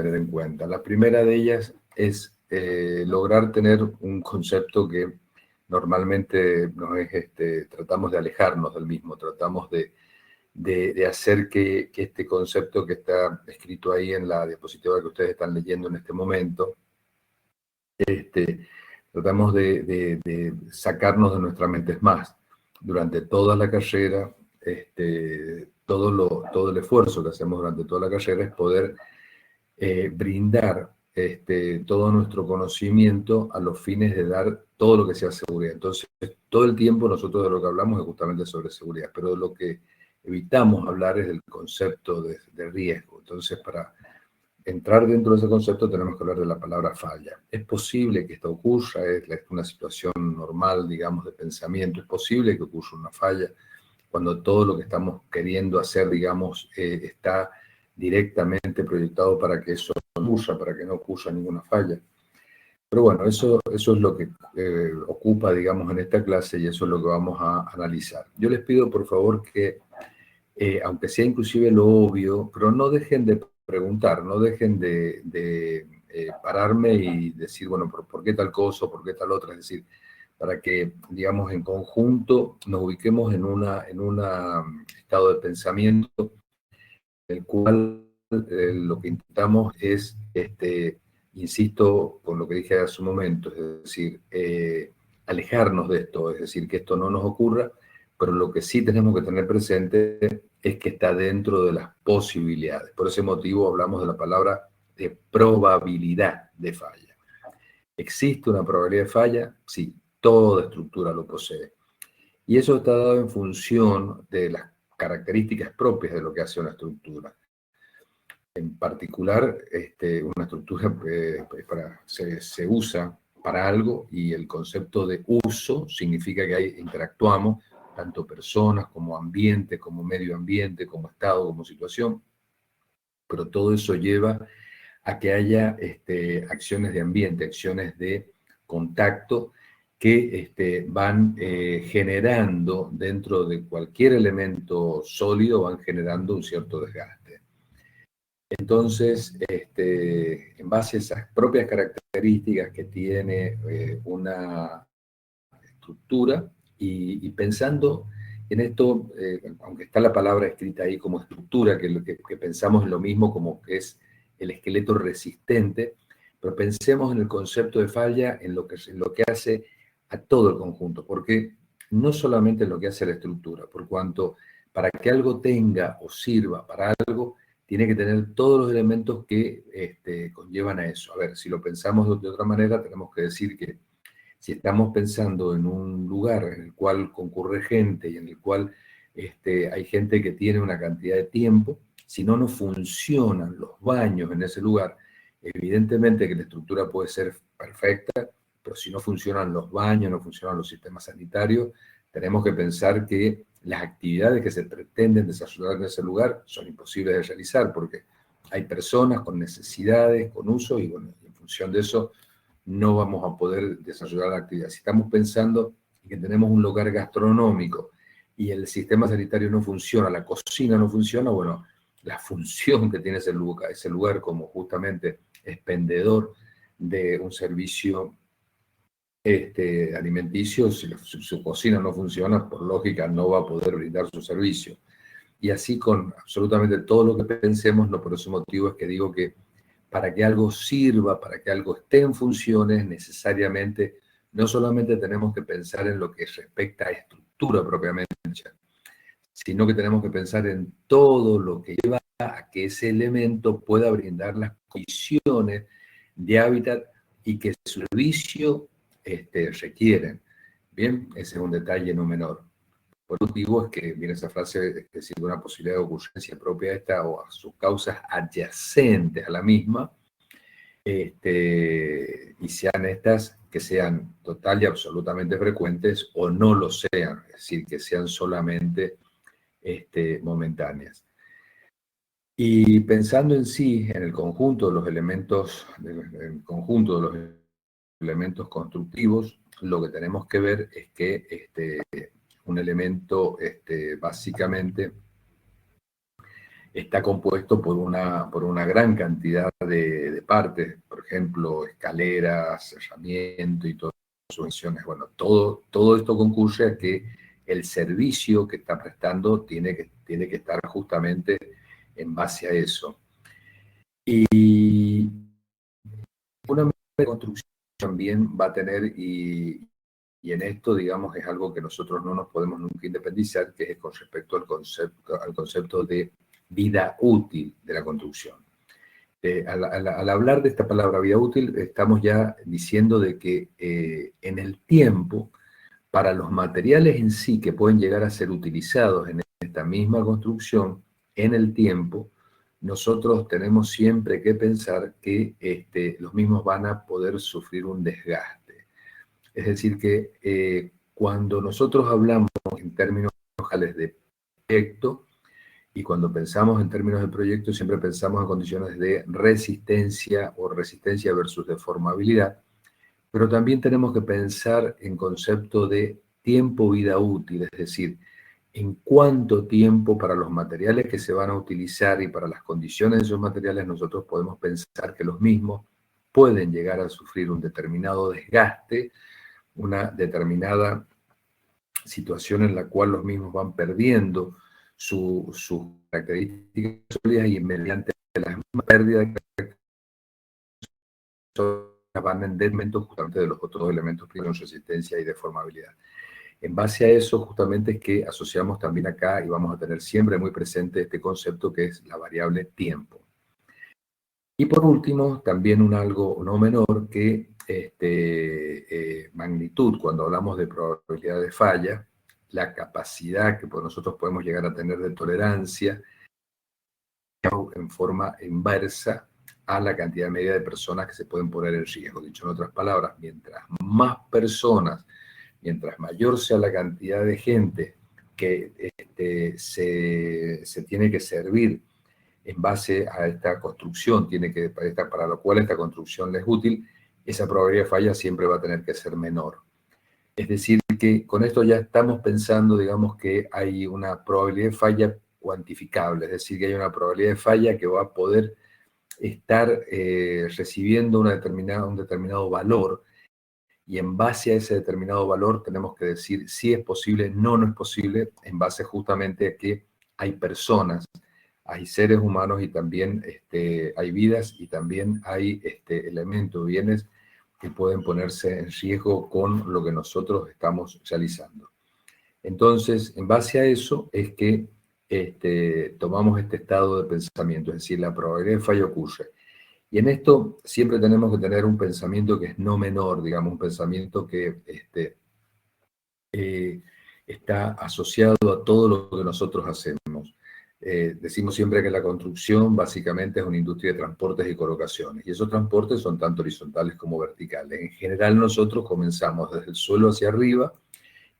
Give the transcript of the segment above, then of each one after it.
tener en cuenta. La primera de ellas es lograr tener un concepto que normalmente no es, tratamos de alejarnos del mismo, tratamos de hacer que este concepto que está escrito ahí en la diapositiva que ustedes están leyendo en este momento, tratamos de sacarnos de nuestras mentes más. Durante toda la carrera, todo el esfuerzo que hacemos durante toda la carrera es poder brindar todo nuestro conocimiento a los fines de dar todo lo que sea seguridad. Entonces, todo el tiempo nosotros de lo que hablamos es justamente sobre seguridad, pero de lo que evitamos hablar es del concepto de riesgo. Entonces, para entrar dentro de ese concepto tenemos que hablar de la palabra falla. Es posible que esto ocurra, es una situación normal, digamos, de pensamiento. Es posible que ocurra una falla cuando todo lo que estamos queriendo hacer, digamos, está directamente proyectado para que eso no ocurra, para que no ocurra ninguna falla. Pero bueno, eso es lo que ocupa, digamos, en esta clase y eso es lo que vamos a analizar. Yo les pido, por favor, que, aunque sea inclusive lo obvio, pero no dejen de preguntar, no dejen de pararme y decir, bueno, ¿por qué tal cosa o por qué tal otra? Es decir, para que, digamos, en conjunto nos ubiquemos en un estado de pensamiento en el cual lo que intentamos es, insisto, con lo que dije hace un momento, es decir, alejarnos de esto, es decir, que esto no nos ocurra, pero lo que sí tenemos que tener presente es que está dentro de las posibilidades. Por ese motivo hablamos de la palabra de probabilidad de falla. ¿Existe una probabilidad de falla? Sí, toda estructura lo posee. Y eso está dado en función de las características propias de lo que hace una estructura. En particular, una estructura se usa para algo y el concepto de uso significa que ahí interactuamos, tanto personas como ambiente, como medio ambiente, como estado, como situación, pero todo eso lleva a que haya acciones de ambiente, acciones de contacto que van generando dentro de cualquier elemento sólido, van generando un cierto desgaste. Entonces, en base a esas propias características que tiene una estructura y pensando en esto, aunque está la palabra escrita ahí como estructura, que pensamos en lo mismo como que es el esqueleto resistente, pero pensemos en el concepto de falla, en lo que hace a todo el conjunto, porque no solamente en lo que hace la estructura, por cuanto para que algo tenga o sirva para algo, tiene que tener todos los elementos que conllevan a eso. A ver, si lo pensamos de otra manera, tenemos que decir que si estamos pensando en un lugar en el cual concurre gente y en el cual hay gente que tiene una cantidad de tiempo, si no funcionan los baños en ese lugar, evidentemente que la estructura puede ser perfecta, pero si no funcionan los baños, no funcionan los sistemas sanitarios, tenemos que pensar que las actividades que se pretenden desarrollar en ese lugar son imposibles de realizar porque hay personas con necesidades, con uso y bueno, en función de eso no vamos a poder desarrollar la actividad. Si estamos pensando que tenemos un lugar gastronómico y el sistema sanitario no funciona, la cocina no funciona, bueno, la función que tiene ese lugar como justamente expendedor de un servicio alimenticio, si su cocina no funciona, por lógica no va a poder brindar su servicio. Y así con absolutamente todo lo que pensemos, no por ese motivo es que digo que para que algo sirva, para que algo esté en funciones, necesariamente no solamente tenemos que pensar en lo que respecta a estructura propiamente, sino que tenemos que pensar en todo lo que lleva a que ese elemento pueda brindar las condiciones de hábitat y que su servicio requieren. Bien, ese es un detalle no menor. Por motivo es que viene esa frase, es decir, una posibilidad de ocurrencia propia de esta o a sus causas adyacentes a la misma, y sean estas que sean total y absolutamente frecuentes o no lo sean, es decir, que sean solamente momentáneas. Y pensando en sí, en el conjunto de los elementos, constructivos, lo que tenemos que ver es que un elemento básicamente está compuesto por una gran cantidad de partes, por ejemplo, escaleras, cerramiento y todas sus funciones. Bueno, todo esto concurre a que el servicio que está prestando tiene que estar justamente en base a eso. Y una medida de construcción también va a tener, y en esto, digamos, es algo que nosotros no nos podemos nunca independizar, que es con respecto al concepto de vida útil de la construcción. Al hablar de esta palabra vida útil, estamos ya diciendo de que en el tiempo, para los materiales en sí que pueden llegar a ser utilizados en esta misma construcción, en el tiempo, nosotros tenemos siempre que pensar que los mismos van a poder sufrir un desgaste. Es decir, que cuando nosotros hablamos en términos generales de proyecto, y cuando pensamos en términos de proyecto, siempre pensamos en condiciones de resistencia o resistencia versus deformabilidad, pero también tenemos que pensar en concepto de tiempo vida útil, es decir, en cuánto tiempo para los materiales que se van a utilizar y para las condiciones de esos materiales nosotros podemos pensar que los mismos pueden llegar a sufrir un determinado desgaste, una determinada situación en la cual los mismos van perdiendo sus características sólidas y mediante la misma pérdida de características van en detrimento justamente de los otros elementos primeros, resistencia y deformabilidad. En base a eso justamente es que asociamos también acá y vamos a tener siempre muy presente este concepto que es la variable tiempo. Y por último, también un algo no menor que magnitud, cuando hablamos de probabilidad de falla, la capacidad que nosotros podemos llegar a tener de tolerancia en forma inversa a la cantidad media de personas que se pueden poner en riesgo. Dicho en otras palabras, mientras más personas, mientras mayor sea la cantidad de gente que se tiene que servir en base a esta construcción, para lo cual esta construcción es útil, esa probabilidad de falla siempre va a tener que ser menor. Es decir, que con esto ya estamos pensando, digamos, que hay una probabilidad de falla cuantificable, es decir, que hay una probabilidad de falla que va a poder estar recibiendo un determinado valor, y en base a ese determinado valor tenemos que decir si es posible, no es posible, en base justamente a que hay personas, hay seres humanos y también hay vidas y también hay elementos, bienes que pueden ponerse en riesgo con lo que nosotros estamos realizando. Entonces, en base a eso es que tomamos este estado de pensamiento, es decir, la probabilidad de fallo ocurre. Y en esto siempre tenemos que tener un pensamiento que es no menor, digamos, un pensamiento que está asociado a todo lo que nosotros hacemos. Decimos siempre que la construcción básicamente es una industria de transportes y colocaciones, y esos transportes son tanto horizontales como verticales. En general nosotros comenzamos desde el suelo hacia arriba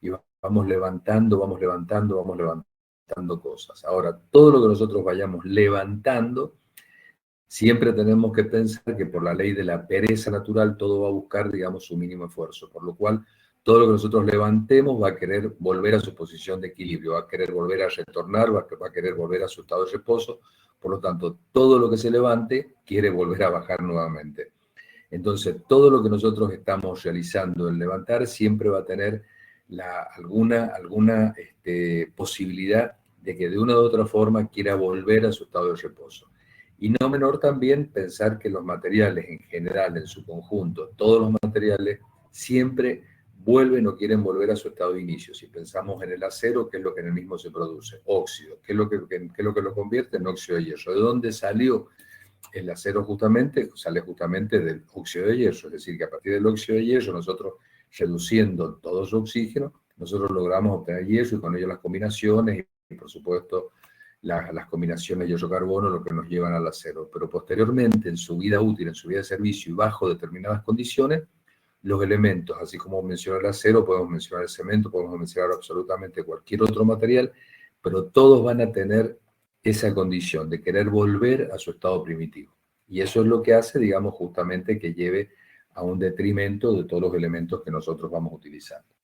y vamos levantando cosas. Ahora, todo lo que nosotros vayamos levantando, siempre tenemos que pensar que por la ley de la pereza natural todo va a buscar, digamos, su mínimo esfuerzo, por lo cual todo lo que nosotros levantemos va a querer volver a su posición de equilibrio, va a querer volver a retornar, va a querer volver a su estado de reposo, por lo tanto, todo lo que se levante quiere volver a bajar nuevamente. Entonces, todo lo que nosotros estamos realizando en levantar siempre va a tener alguna posibilidad de que de una u otra forma quiera volver a su estado de reposo. Y no menor también pensar que los materiales en general, en su conjunto, todos los materiales siempre vuelven o quieren volver a su estado de inicio. Si pensamos en el acero, ¿qué es lo que en el mismo se produce? Óxido. ¿Qué es lo que lo convierte en óxido de hierro? ¿De dónde salió el acero? Justamente sale justamente del óxido de hierro, es decir, que a partir del óxido de hierro nosotros, reduciendo todo su oxígeno, nosotros logramos obtener hierro y con ello las combinaciones y por supuesto las combinaciones hierro-carbono, lo que nos llevan al acero. Pero posteriormente, en su vida útil, en su vida de servicio y bajo determinadas condiciones, los elementos, así como mencionar el acero, podemos mencionar el cemento, podemos mencionar absolutamente cualquier otro material, pero todos van a tener esa condición de querer volver a su estado primitivo. Y eso es lo que hace, digamos, justamente que lleve a un detrimento de todos los elementos que nosotros vamos utilizando.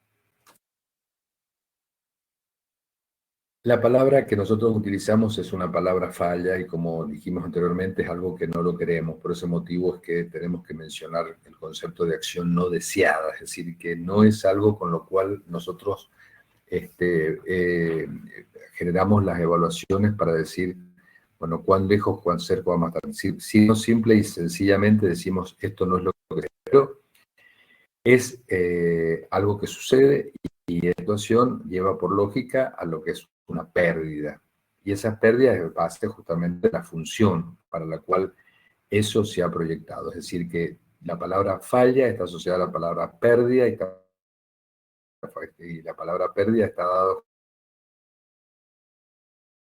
La palabra que nosotros utilizamos es una palabra falla y como dijimos anteriormente es algo que no lo queremos. Por ese motivo es que tenemos que mencionar el concepto de acción no deseada, es decir, que no es algo con lo cual nosotros generamos las evaluaciones para decir, bueno, cuán lejos, cuán cerca vamos a estar. Si no simple y sencillamente decimos, esto no es lo que espero, es algo que sucede y la situación lleva por lógica a lo que es una pérdida. Y esa pérdida es base justamente de la función para la cual eso se ha proyectado. Es decir, que la palabra falla está asociada a la palabra pérdida y la palabra pérdida está dada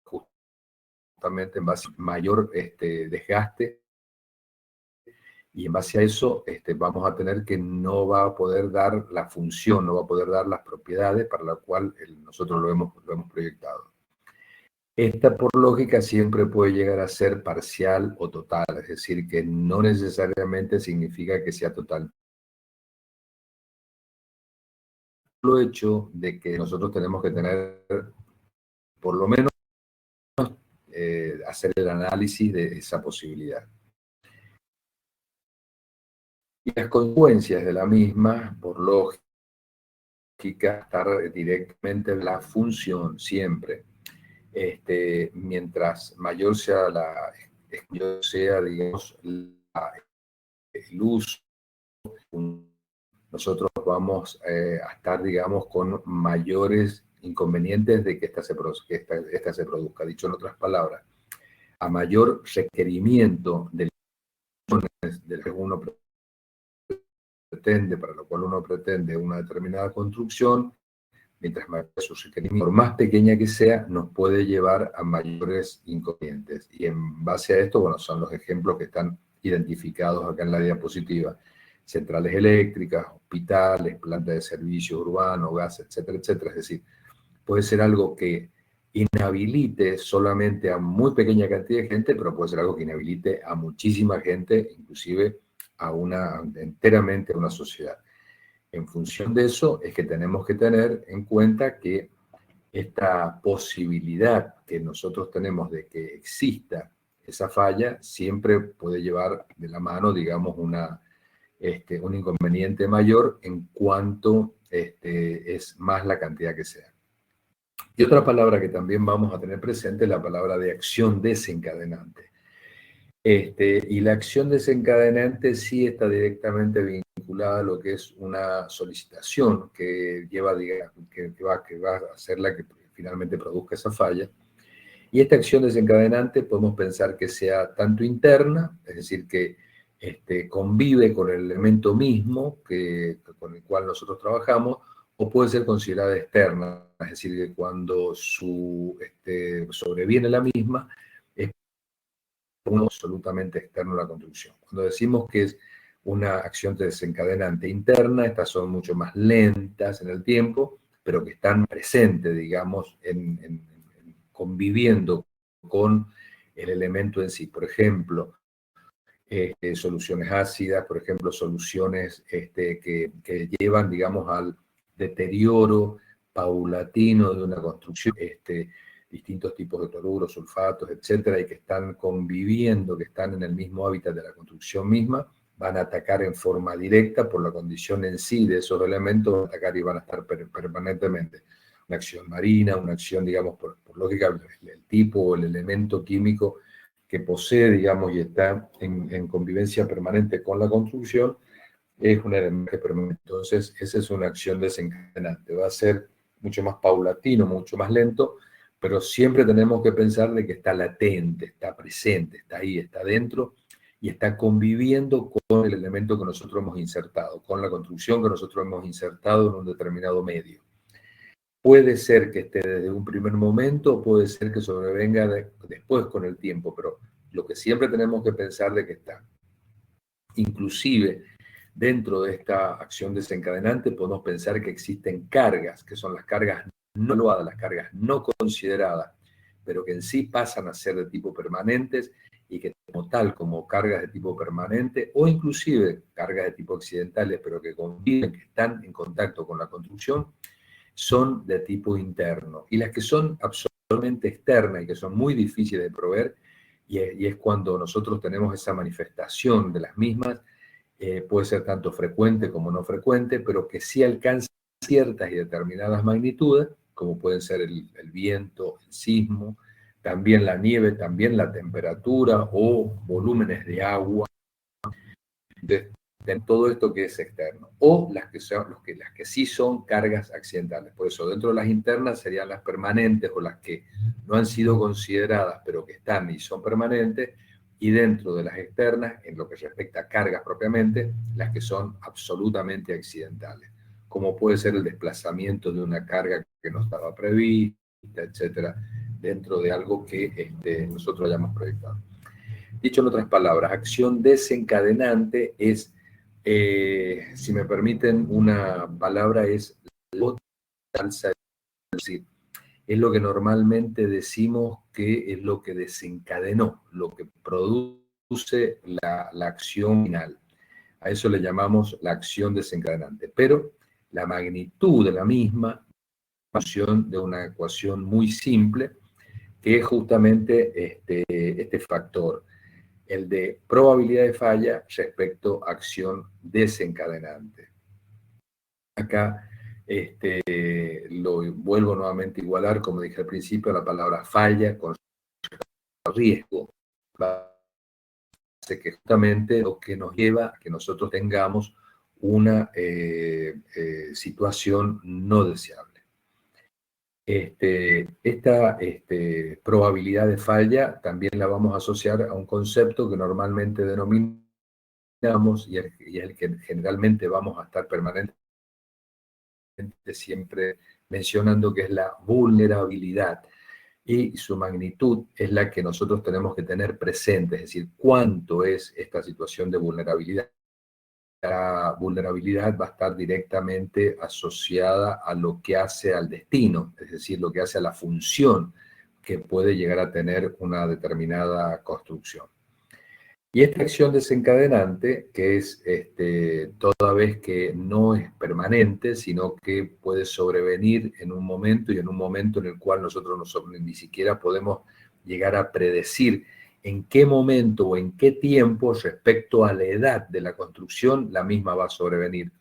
justamente en base a mayor desgaste y en base a eso vamos a tener que no va a poder dar la función, no va a poder dar las propiedades para la cual nosotros lo hemos proyectado. Esta por lógica siempre puede llegar a ser parcial o total, es decir, que no necesariamente significa que sea total. Lo hecho de que nosotros tenemos que tener, por lo menos, hacer el análisis de esa posibilidad. Y las consecuencias de la misma, por lógica, estar directamente en la función siempre. Mientras mayor sea digamos, el uso, nosotros vamos a estar, digamos, con mayores inconvenientes de que esta se produzca. Dicho en otras palabras, a mayor requerimiento de lo que uno pretende, para lo cual uno pretende una determinada construcción, mientras mayor su requerimiento, por más pequeña que sea, nos puede llevar a mayores inconvenientes. Y en base a esto, bueno, son los ejemplos que están identificados acá en la diapositiva. Centrales eléctricas, hospitales, plantas de servicios urbanos, gas, etcétera, etcétera. Es decir, puede ser algo que inhabilite solamente a muy pequeña cantidad de gente, pero puede ser algo que inhabilite a muchísima gente, inclusive enteramente a una sociedad. En función de eso es que tenemos que tener en cuenta que esta posibilidad que nosotros tenemos de que exista esa falla siempre puede llevar de la mano, digamos, un inconveniente mayor en cuanto es más la cantidad que sea. Y otra palabra que también vamos a tener presente es la palabra de acción desencadenante. Y la acción desencadenante sí está directamente vinculada a lo que es una solicitación que lleva, digamos, que va a ser la que finalmente produzca esa falla. Y esta acción desencadenante podemos pensar que sea tanto interna, es decir, que convive con el elemento mismo con el cual nosotros trabajamos, o puede ser considerada externa, es decir, que cuando sobreviene la misma, es uno absolutamente externo a la construcción. Cuando decimos que es una acción desencadenante interna, estas son mucho más lentas en el tiempo, pero que están presentes, digamos, conviviendo con el elemento en sí. Por ejemplo, soluciones ácidas, por ejemplo, soluciones que llevan, digamos, al deterioro paulatino de una construcción, distintos tipos de cloruros, sulfatos, etcétera, y que están conviviendo, que están en el mismo hábitat de la construcción misma, van a atacar en forma directa por la condición en sí de esos elementos, van a atacar y van a estar permanentemente. Una acción marina, una acción, digamos, por lógica, el tipo o el elemento químico que posee, digamos, y está en convivencia permanente con la construcción, es un elemento permanente. Entonces, esa es una acción desencadenante. Va a ser mucho más paulatino, mucho más lento, pero siempre tenemos que pensar de que está latente, está presente, está ahí, está dentro y está conviviendo con el elemento que nosotros hemos insertado, con la construcción que nosotros hemos insertado en un determinado medio. Puede ser que esté desde un primer momento, puede ser que sobrevenga después con el tiempo, pero lo que siempre tenemos que pensar de que está. Inclusive, dentro de esta acción desencadenante podemos pensar que existen cargas, que son las cargas no evaluadas, las cargas no consideradas, pero que en sí pasan a ser de tipo permanentes y que como cargas de tipo permanente o inclusive cargas de tipo accidentales, pero que conviven, que están en contacto con la construcción, son de tipo interno. Y las que son absolutamente externas y que son muy difíciles de proveer, y es cuando nosotros tenemos esa manifestación de las mismas, puede ser tanto frecuente como no frecuente, pero que sí alcanza ciertas y determinadas magnitudes, como pueden ser el viento, el sismo, también la nieve, también la temperatura o volúmenes de agua, de todo esto que es externo, o las que sí son cargas accidentales. Por eso, dentro de las internas serían las permanentes o las que no han sido consideradas, pero que están y son permanentes, y dentro de las externas, en lo que respecta a cargas propiamente, las que son absolutamente accidentales, como puede ser el desplazamiento de una carga que no estaba prevista, etcétera, dentro de algo que nosotros hayamos proyectado. Dicho en otras palabras, acción desencadenante es, si me permiten una palabra, es la gota salsa, es decir, es lo que normalmente decimos que es lo que desencadenó, lo que produce la acción final. A eso le llamamos la acción desencadenante. Pero la magnitud de la misma es función de una ecuación muy simple, que es justamente este factor, el de probabilidad de falla respecto a acción desencadenante. Acá lo vuelvo nuevamente a igualar, como dije al principio, la palabra falla con riesgo. Hace que justamente lo que nos lleva a que nosotros tengamos una situación no deseable. Esta probabilidad de falla también la vamos a asociar a un concepto que normalmente denominamos y el que generalmente vamos a estar permanentemente siempre mencionando, que es la vulnerabilidad. Y su magnitud es la que nosotros tenemos que tener presente, es decir, cuánto es esta situación de vulnerabilidad. La vulnerabilidad va a estar directamente asociada a lo que hace al destino, es decir, lo que hace a la función que puede llegar a tener una determinada construcción. Y esta acción desencadenante, que es toda vez que no es permanente, sino que puede sobrevenir en un momento, y en un momento en el cual nosotros ni siquiera podemos llegar a predecir en qué momento o en qué tiempo respecto a la edad de la construcción la misma va a sobrevenir.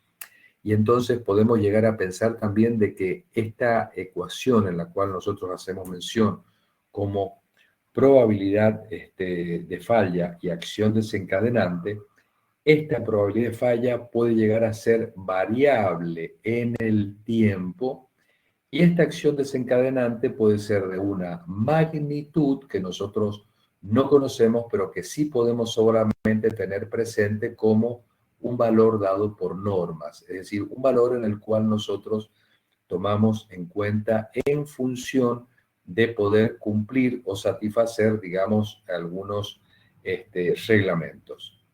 Y entonces podemos llegar a pensar también de que esta ecuación en la cual nosotros hacemos mención como probabilidad de falla y acción desencadenante, esta probabilidad de falla puede llegar a ser variable en el tiempo, y esta acción desencadenante puede ser de una magnitud que nosotros no conocemos, pero que sí podemos seguramente tener presente como un valor dado por normas, es decir, un valor en el cual nosotros tomamos en cuenta en función de poder cumplir o satisfacer, digamos, algunos reglamentos.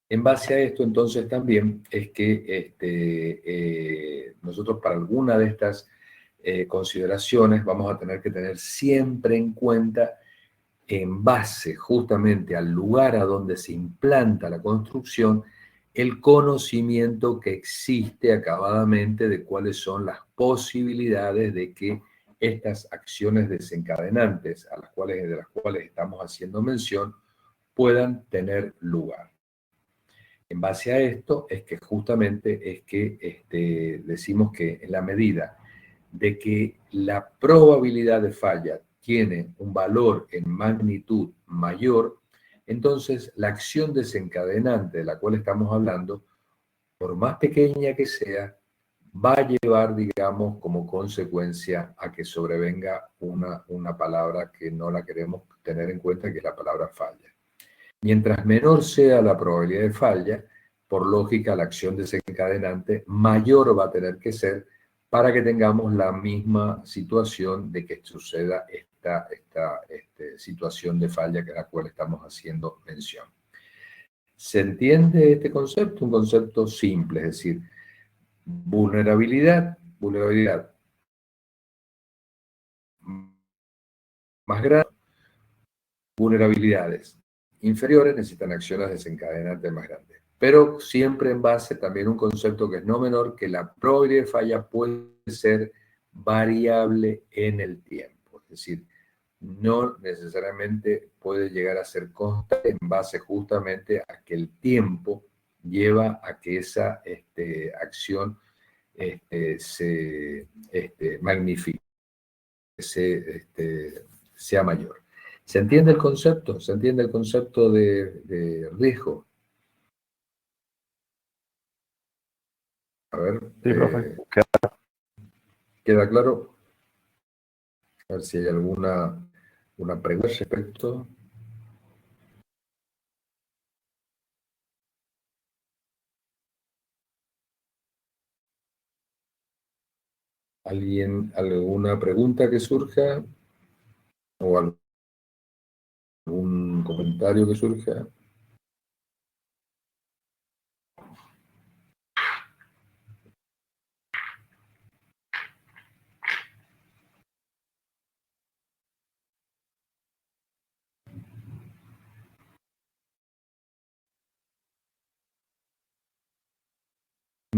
En base a esto, entonces, también es que nosotros para alguna de estas consideraciones vamos a tener que tener siempre en cuenta, en base justamente al lugar a donde se implanta la construcción, el conocimiento que existe acabadamente de cuáles son las posibilidades de que estas acciones desencadenantes de las cuales estamos haciendo mención puedan tener lugar. En base a esto es que justamente es que decimos que en la medida de que la probabilidad de falla tiene un valor en magnitud mayor, entonces la acción desencadenante de la cual estamos hablando, por más pequeña que sea, va a llevar, digamos, como consecuencia a que sobrevenga una palabra que no la queremos tener en cuenta, que es la palabra falla. Mientras menor sea la probabilidad de falla, por lógica, la acción desencadenante mayor va a tener que ser para que tengamos la misma situación de que suceda esta situación de falla que a la cual estamos haciendo mención. ¿Se entiende este concepto? Un concepto simple, es decir, vulnerabilidad más grande, vulnerabilidades inferiores necesitan acciones desencadenantes más grandes. pero siempre en base también a un concepto que es no menor, que la probabilidad de falla puede ser variable en el tiempo. Es decir, no necesariamente puede llegar a ser constante en base justamente a que el tiempo lleva a que esa acción se magnifique, sea mayor. ¿Se entiende el concepto? ¿Se entiende el concepto de riesgo? A ver, Sí, profe. ¿queda claro? A ver si hay alguna pregunta al respecto. ¿Alguien, alguna pregunta que surja? ¿O algún comentario que surja?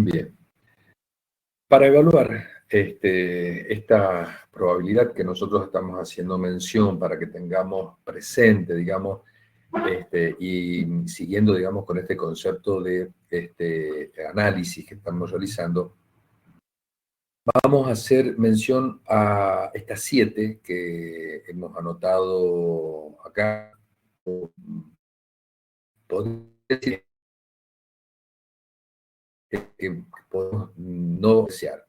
Bien. Para evaluar esta probabilidad que nosotros estamos haciendo mención para que tengamos presente, digamos, y siguiendo, digamos, con este concepto de análisis que estamos realizando, vamos a hacer mención a estas 7 que hemos anotado acá. Podría decir que podemos no desear.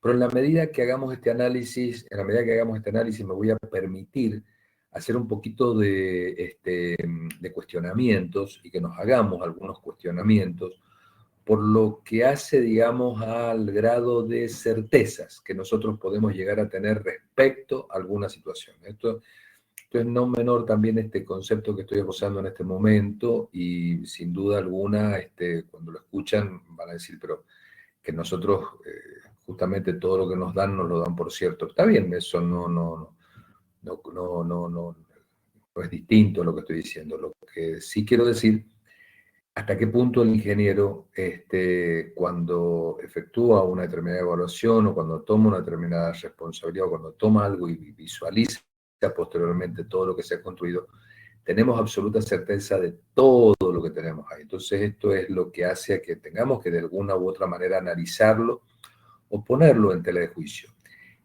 Pero en la medida que hagamos este análisis, me voy a permitir hacer un poquito de cuestionamientos y que nos hagamos algunos cuestionamientos por lo que hace, digamos, al grado de certezas que nosotros podemos llegar a tener respecto a alguna situación. Esto es no menor también este concepto que estoy usando en este momento y sin duda alguna, cuando lo escuchan van a decir, pero que nosotros justamente todo lo que nos lo dan por cierto. Está bien, eso no es distinto a lo que estoy diciendo. Lo que sí quiero decir, hasta qué punto el ingeniero, cuando efectúa una determinada evaluación o cuando toma una determinada responsabilidad o cuando toma algo y visualiza posteriormente todo lo que se ha construido, tenemos absoluta certeza de todo lo que tenemos ahí. Entonces esto es lo que hace a que tengamos que de alguna u otra manera analizarlo o ponerlo en tela de juicio.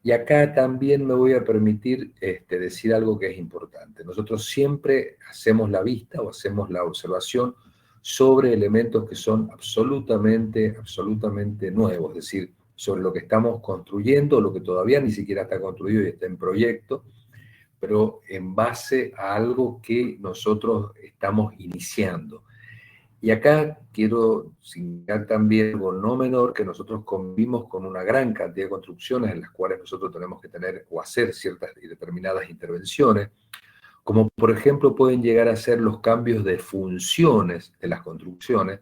Y acá también me voy a permitir decir algo que es importante. Nosotros siempre hacemos la vista o hacemos la observación sobre elementos que son absolutamente nuevos, es decir, sobre lo que estamos construyendo, lo que todavía ni siquiera está construido y está en proyecto, pero en base a algo que nosotros estamos iniciando. Y acá quiero señalar también algo no menor, que nosotros convivimos con una gran cantidad de construcciones en las cuales nosotros tenemos que tener o hacer ciertas y determinadas intervenciones, como por ejemplo pueden llegar a ser los cambios de funciones de las construcciones,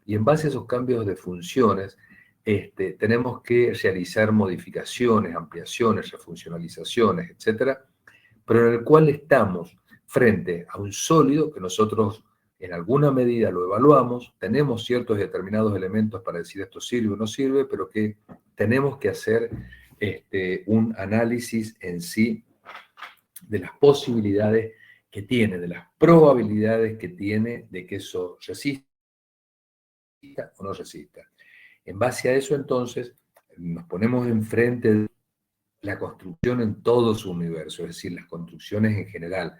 y en base a esos cambios de funciones tenemos que realizar modificaciones, ampliaciones, refuncionalizaciones, etcétera, pero en el cual estamos frente a un sólido que nosotros en alguna medida lo evaluamos, tenemos ciertos determinados elementos para decir esto sirve o no sirve, pero que tenemos que hacer un análisis en sí de las posibilidades que tiene, de las probabilidades que tiene de que eso resista o no resista. En base a eso, entonces, nos ponemos enfrente de la construcción en todo su universo, es decir, las construcciones en general,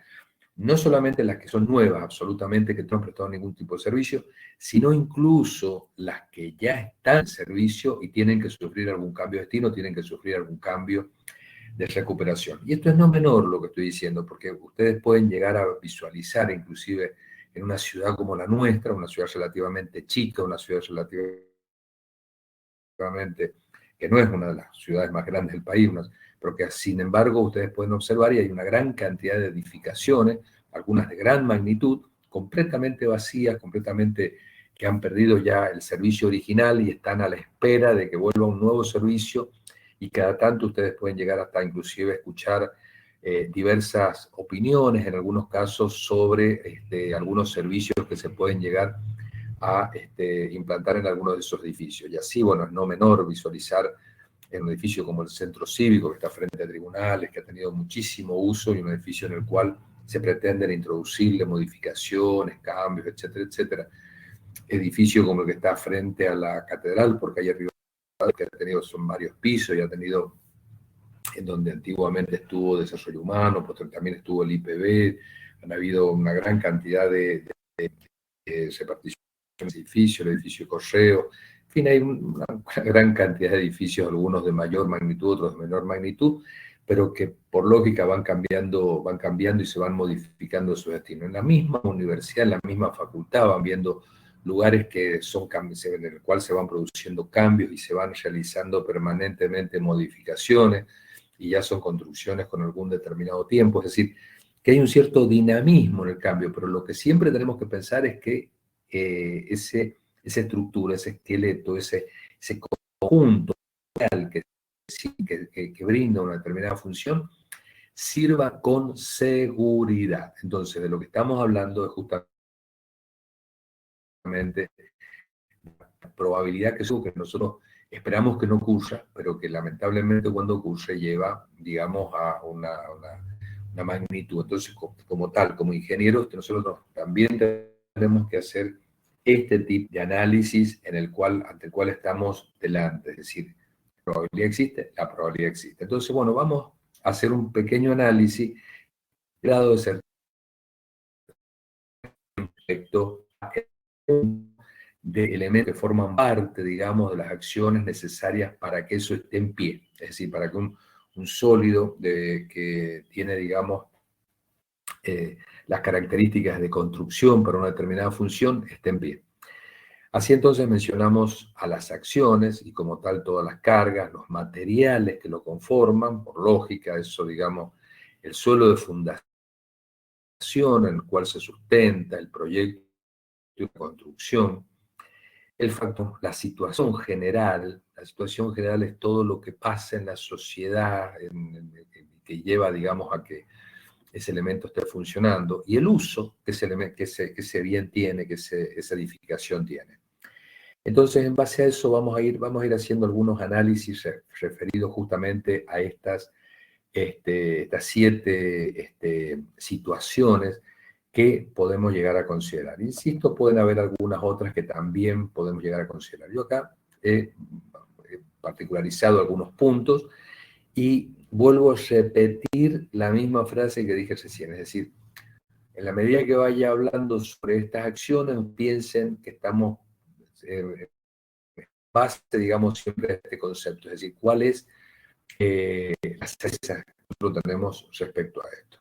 no solamente las que son nuevas, absolutamente, que no han prestado ningún tipo de servicio, sino incluso las que ya están en servicio y tienen que sufrir algún cambio de destino, tienen que sufrir algún cambio de recuperación. Y esto es no menor lo que estoy diciendo, porque ustedes pueden llegar a visualizar, inclusive en una ciudad como la nuestra, una ciudad relativamente chica, una ciudad relativamente que no es una de las ciudades más grandes del país, pero que sin embargo ustedes pueden observar y hay una gran cantidad de edificaciones, algunas de gran magnitud, completamente vacías, completamente que han perdido ya el servicio original y están a la espera de que vuelva un nuevo servicio, y cada tanto ustedes pueden llegar hasta inclusive escuchar diversas opiniones en algunos casos sobre algunos servicios que se pueden llegar a implantar en algunos de esos edificios. Y así, bueno, es no menor visualizar en un edificio como el Centro Cívico, que está frente a tribunales, que ha tenido muchísimo uso, y un edificio en el cual se pretenden introducirle modificaciones, cambios, etcétera, etcétera. Edificio como el que está frente a la catedral, porque hay arriba, que ha tenido, son varios pisos, y ha tenido, en donde antiguamente estuvo Desarrollo Humano, pues también estuvo el IPB, han habido una gran cantidad de reparticiones de edificios, el edificio Correo, en fin, hay una gran cantidad de edificios, algunos de mayor magnitud, otros de menor magnitud, pero que por lógica van cambiando y se van modificando su destino. En la misma universidad, en la misma facultad, van viendo lugares que son cambios, en el cual se van produciendo cambios y se van realizando permanentemente modificaciones, y ya son construcciones con algún determinado tiempo, es decir, que hay un cierto dinamismo en el cambio, pero lo que siempre tenemos que pensar es que esa estructura, ese esqueleto, ese conjunto que brinda una determinada función, sirva con seguridad. Entonces, de lo que estamos hablando es justamente la probabilidad que nosotros esperamos que no ocurra, pero que lamentablemente cuando ocurre lleva, digamos, a una magnitud. Entonces, como tal, como ingenieros, nosotros también tenemos que hacer este tipo de análisis ante el cual estamos delante. Es decir, la probabilidad existe, la probabilidad existe. Entonces, bueno, vamos a hacer un pequeño análisis, grado de certeza respecto a de elementos que forman parte, digamos, de las acciones necesarias para que eso esté en pie. Es decir, para que un sólido que tiene, digamos, las características de construcción para una determinada función esté en pie. Así entonces mencionamos a las acciones y como tal todas las cargas, los materiales que lo conforman, por lógica, eso, digamos, el suelo de fundación en el cual se sustenta el proyecto de construcción. El factor, la situación general es todo lo que pasa en la sociedad, que lleva, digamos, a que ese elemento esté funcionando, y el uso que ese bien tiene, que esa edificación tiene. Entonces, en base a eso vamos a ir haciendo algunos análisis referidos justamente a estas 7 situaciones que podemos llegar a considerar. Insisto, pueden haber algunas otras que también podemos llegar a considerar. Yo acá he particularizado algunos puntos y vuelvo a repetir la misma frase que dije recién, es decir, en la medida que vaya hablando sobre estas acciones, piensen que estamos base, digamos, siempre a este concepto, es decir, cuál es la certeza que nosotros tenemos respecto a esto.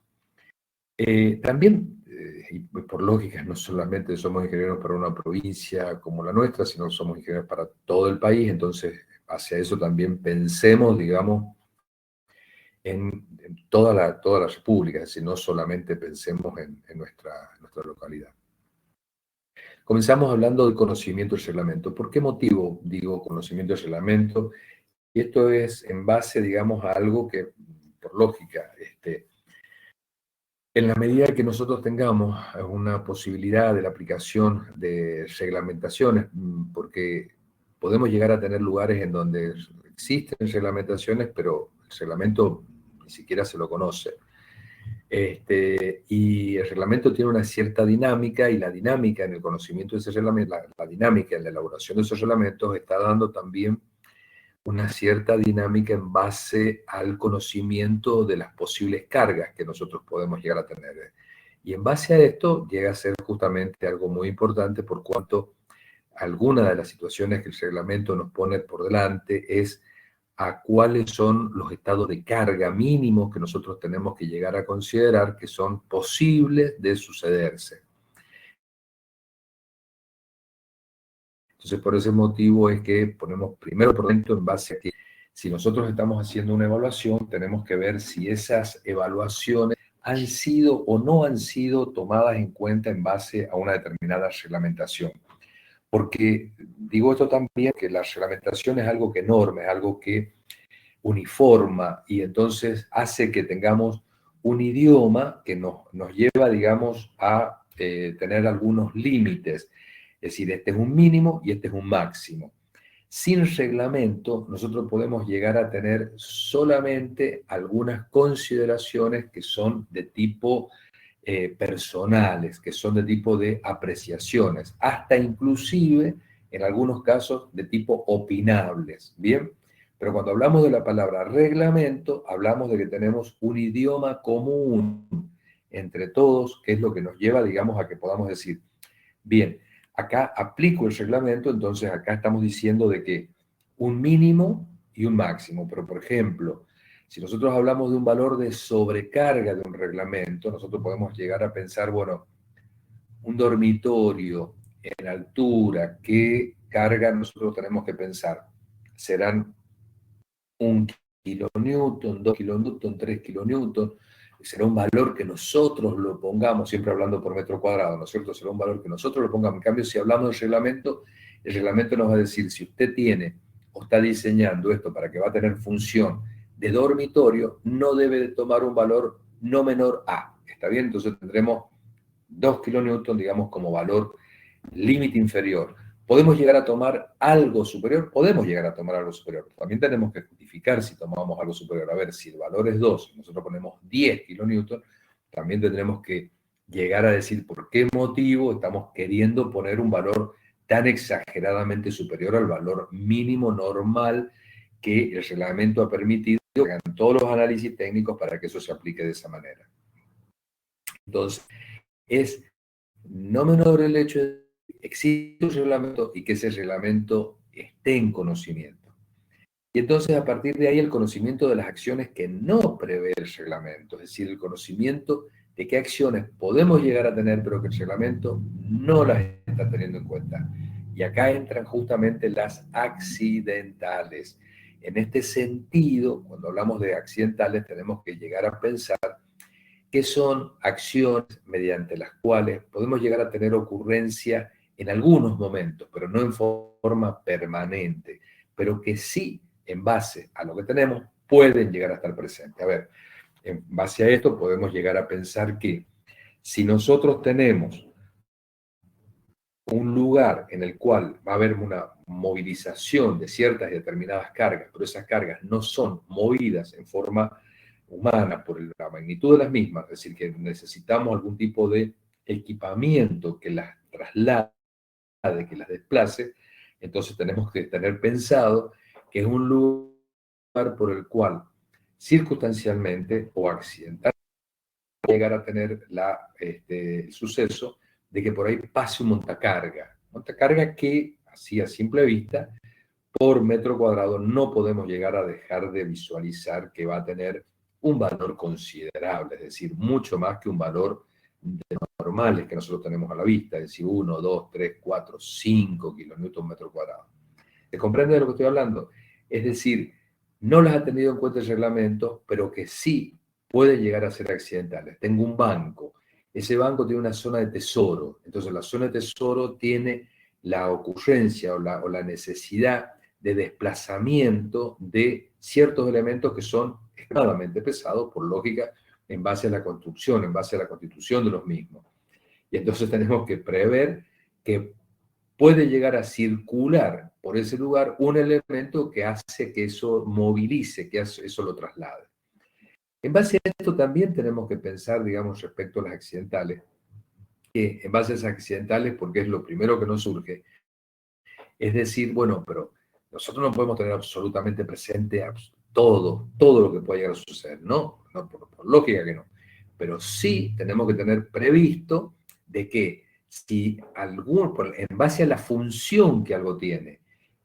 También, y por lógica, no solamente somos ingenieros para una provincia como la nuestra, sino somos ingenieros para todo el país, entonces hacia eso también pensemos, digamos, en toda la República, es decir, no solamente pensemos en nuestra localidad. Comenzamos hablando del conocimiento del reglamento. ¿Por qué motivo digo conocimiento del reglamento? Y esto es en base, digamos, a algo que, por lógica, en la medida que nosotros tengamos una posibilidad de la aplicación de reglamentaciones, porque podemos llegar a tener lugares en donde existen reglamentaciones, pero el reglamento ni siquiera se lo conoce. Y el reglamento tiene una cierta dinámica, y la dinámica en el conocimiento de ese reglamento, la dinámica en la elaboración de esos reglamentos está dando también una cierta dinámica en base al conocimiento de las posibles cargas que nosotros podemos llegar a tener. Y en base a esto llega a ser justamente algo muy importante, por cuanto alguna de las situaciones que el reglamento nos pone por delante es a cuáles son los estados de carga mínimos que nosotros tenemos que llegar a considerar que son posibles de sucederse. Entonces, por ese motivo es que ponemos primero por dentro en base a que si nosotros estamos haciendo una evaluación, tenemos que ver si esas evaluaciones han sido o no han sido tomadas en cuenta en base a una determinada reglamentación. Porque digo esto también, que la reglamentación es algo que norma, es algo que uniforma, y entonces hace que tengamos un idioma que nos lleva, digamos, a tener algunos límites. Es decir, este es un mínimo y este es un máximo. Sin reglamento, nosotros podemos llegar a tener solamente algunas consideraciones que son de tipo personales, que son de tipo de apreciaciones, hasta inclusive, en algunos casos, de tipo opinables, ¿bien? Pero cuando hablamos de la palabra reglamento, hablamos de que tenemos un idioma común entre todos, que es lo que nos lleva, digamos, a que podamos decir, bien, acá aplico el reglamento, entonces acá estamos diciendo de que un mínimo y un máximo. Pero, por ejemplo, si nosotros hablamos de un valor de sobrecarga de un reglamento, nosotros podemos llegar a pensar, bueno, un dormitorio en altura, ¿qué carga nosotros tenemos que pensar? Serán 1 kilonewton, 2 kilonewton, 3 kilonewton. Será un valor que nosotros lo pongamos, siempre hablando por metro cuadrado, ¿no es cierto? Será un valor que nosotros lo pongamos. En cambio, si hablamos del reglamento, el reglamento nos va a decir, si usted tiene o está diseñando esto para que va a tener función de dormitorio, no debe de tomar un valor no menor a. ¿Está bien? Entonces tendremos 2 kilonewton, digamos, como valor límite inferior. ¿Podemos llegar a tomar algo superior? Podemos llegar a tomar algo superior. También tenemos que justificar si tomamos algo superior. A ver, si el valor es 2 y nosotros ponemos 10 kilonewton, también tendremos que llegar a decir por qué motivo estamos queriendo poner un valor tan exageradamente superior al valor mínimo normal que el reglamento ha permitido que hagan todos los análisis técnicos para que eso se aplique de esa manera. Entonces, es no menor el hecho de que existe un reglamento y que ese reglamento esté en conocimiento. Y entonces, a partir de ahí, el conocimiento de las acciones que no prevé el reglamento, es decir, el conocimiento de qué acciones podemos llegar a tener, pero que el reglamento no las está teniendo en cuenta. Y acá entran justamente las accidentales. En este sentido, cuando hablamos de accidentales, tenemos que llegar a pensar que son acciones mediante las cuales podemos llegar a tener ocurrencia en algunos momentos, pero no en forma permanente, pero que sí, en base a lo que tenemos, pueden llegar a estar presentes. A ver, en base a esto podemos llegar a pensar que si nosotros tenemos un lugar en el cual va a haber una movilización de ciertas y determinadas cargas, pero esas cargas no son movidas en forma humana por la magnitud de las mismas, es decir, que necesitamos algún tipo de equipamiento que las traslade, que las desplace, entonces tenemos que tener pensado que es un lugar por el cual circunstancialmente o accidentalmente llegar a tener el suceso de que por ahí pase un montacarga que, así a simple vista, por metro cuadrado no podemos llegar a dejar de visualizar que va a tener un valor considerable, es decir, mucho más que un valor de normales que nosotros tenemos a la vista, es decir, 1, 2, 3, 4, 5 kilonewton metro cuadrado. ¿Se comprende de lo que estoy hablando? Es decir, no las ha tenido en cuenta el reglamento, pero que sí puede llegar a ser accidentales. Tengo un banco, ese banco tiene una zona de tesoro, entonces la zona de tesoro tiene la ocurrencia o la necesidad de desplazamiento de ciertos elementos que son extremadamente pesados, por lógica, en base a la construcción, en base a la constitución de los mismos. Y entonces tenemos que prever que puede llegar a circular por ese lugar un elemento que hace que eso movilice, que eso lo traslade. En base a esto también tenemos que pensar, digamos, respecto a las accidentales, que en base a esas accidentales, porque es lo primero que nos surge, es decir, bueno, pero nosotros no podemos tener absolutamente presente todo lo que pueda llegar a suceder, ¿no? No por lógica que no. Pero sí tenemos que tener previsto de que si en base a la función que algo tiene,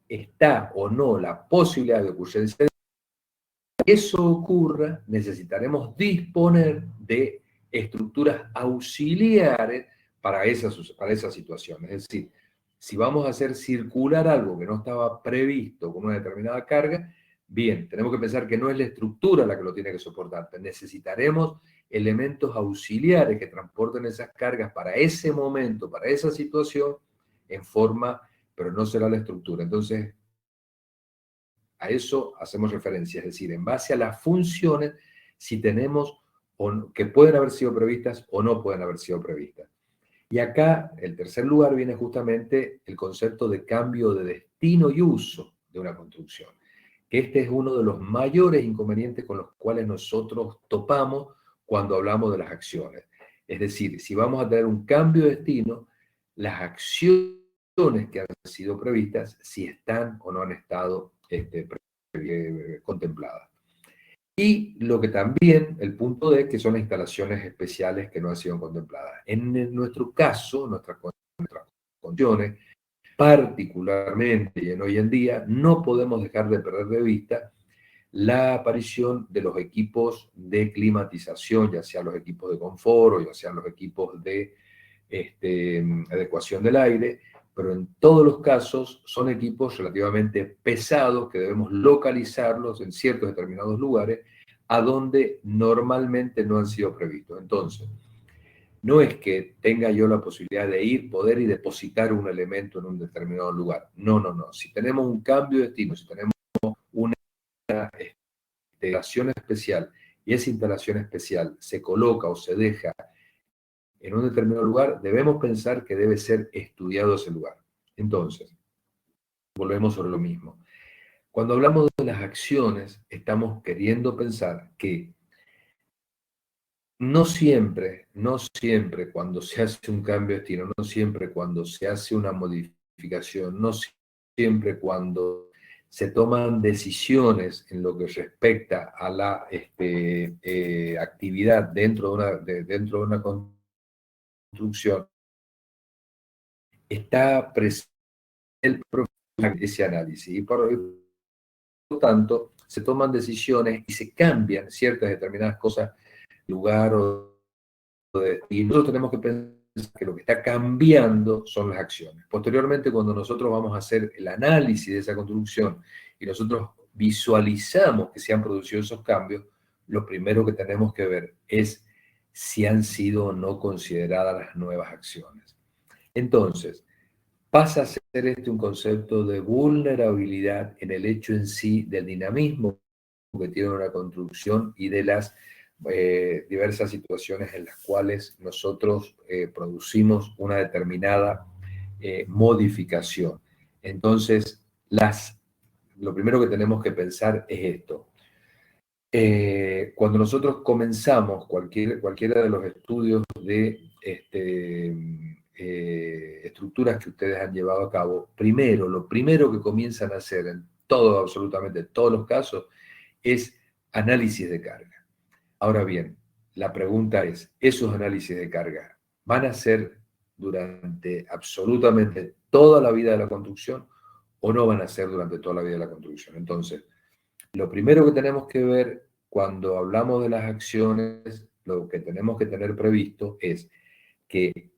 está o no la posibilidad de ocurrencia de que eso ocurra, necesitaremos disponer de estructuras auxiliares para esa situación. Es decir, si vamos a hacer circular algo que no estaba previsto con una determinada carga, bien, tenemos que pensar que no es la estructura la que lo tiene que soportar. Necesitaremos elementos auxiliares que transporten esas cargas para ese momento, para esa situación, en forma, pero no será la estructura. Entonces, a eso hacemos referencia, es decir, en base a las funciones, si tenemos que pueden haber sido previstas o no pueden haber sido previstas. Y acá, el tercer lugar, viene justamente el concepto de cambio de destino y uso de una construcción. Este es uno de los mayores inconvenientes con los cuales nosotros topamos cuando hablamos de las acciones. Es decir, si vamos a tener un cambio de destino, las acciones que han sido previstas, si están o no han estado contempladas. Y lo que también, el punto D, que son las instalaciones especiales que no han sido contempladas. En nuestro caso, nuestras condiciones, particularmente y en hoy en día, no podemos dejar de perder de vista la aparición de los equipos de climatización, ya sean los equipos de confort o ya sean los equipos de adecuación del aire, pero en todos los casos son equipos relativamente pesados que debemos localizarlos en ciertos determinados lugares a donde normalmente no han sido previstos. Entonces, no es que tenga yo la posibilidad de ir, poder y depositar un elemento en un determinado lugar. No, no, no. Si tenemos un cambio de destino, si tenemos una instalación especial y esa instalación especial se coloca o se deja en un determinado lugar, debemos pensar que debe ser estudiado ese lugar. Entonces, volvemos sobre lo mismo. Cuando hablamos de las acciones, estamos queriendo pensar que no siempre cuando se hace un cambio de destino, no siempre cuando se hace una modificación, no siempre cuando se toman decisiones en lo que respecta a la actividad dentro de una construcción, está presente ese análisis. Y por lo tanto, se toman decisiones y se cambian ciertas determinadas cosas, lugar y nosotros tenemos que pensar que lo que está cambiando son las acciones. Posteriormente, cuando nosotros vamos a hacer el análisis de esa construcción y nosotros visualizamos que se han producido esos cambios, lo primero que tenemos que ver es si han sido o no consideradas las nuevas acciones. Entonces, pasa a ser un concepto de vulnerabilidad en el hecho en sí del dinamismo que tiene una construcción y de las diversas situaciones en las cuales nosotros producimos una determinada modificación. Entonces, lo primero que tenemos que pensar es esto. Cuando nosotros comenzamos cualquiera de los estudios de estructuras que ustedes han llevado a cabo, lo primero que comienzan a hacer en absolutamente todos los casos, es análisis de carga. Ahora bien, la pregunta es, ¿esos análisis de carga van a ser durante absolutamente toda la vida de la construcción o no van a ser durante toda la vida de la construcción? Entonces, lo primero que tenemos que ver cuando hablamos de las acciones, lo que tenemos que tener previsto es que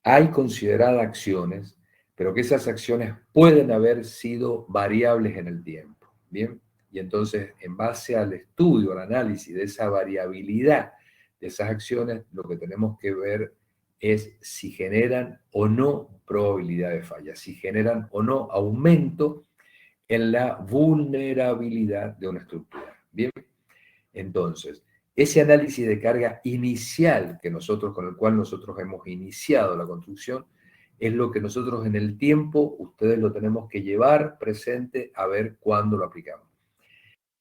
hay consideradas acciones, pero que esas acciones pueden haber sido variables en el tiempo. ¿Bien? Y entonces, en base al estudio, al análisis de esa variabilidad de esas acciones, lo que tenemos que ver es si generan o no probabilidad de falla, si generan o no aumento en la vulnerabilidad de una estructura. Bien, entonces, ese análisis de carga inicial con el cual nosotros hemos iniciado la construcción, es lo que nosotros en el tiempo, ustedes lo tenemos que llevar presente a ver cuándo lo aplicamos.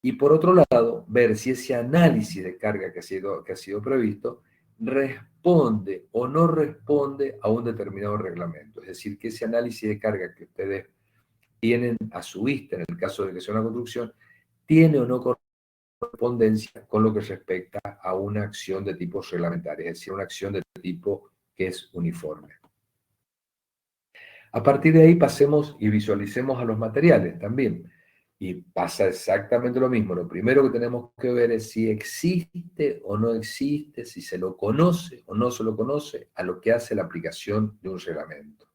Y por otro lado, ver si ese análisis de carga que ha sido previsto responde o no responde a un determinado reglamento. Es decir, que ese análisis de carga que ustedes tienen a su vista, en el caso de que sea una construcción, tiene o no correspondencia con lo que respecta a una acción de tipo reglamentario, es decir, una acción de tipo que es uniforme. A partir de ahí pasemos y visualicemos a los materiales también. Y pasa exactamente lo mismo. Lo primero que tenemos que ver es si existe o no existe, si se lo conoce o no se lo conoce a lo que hace la aplicación de un reglamento.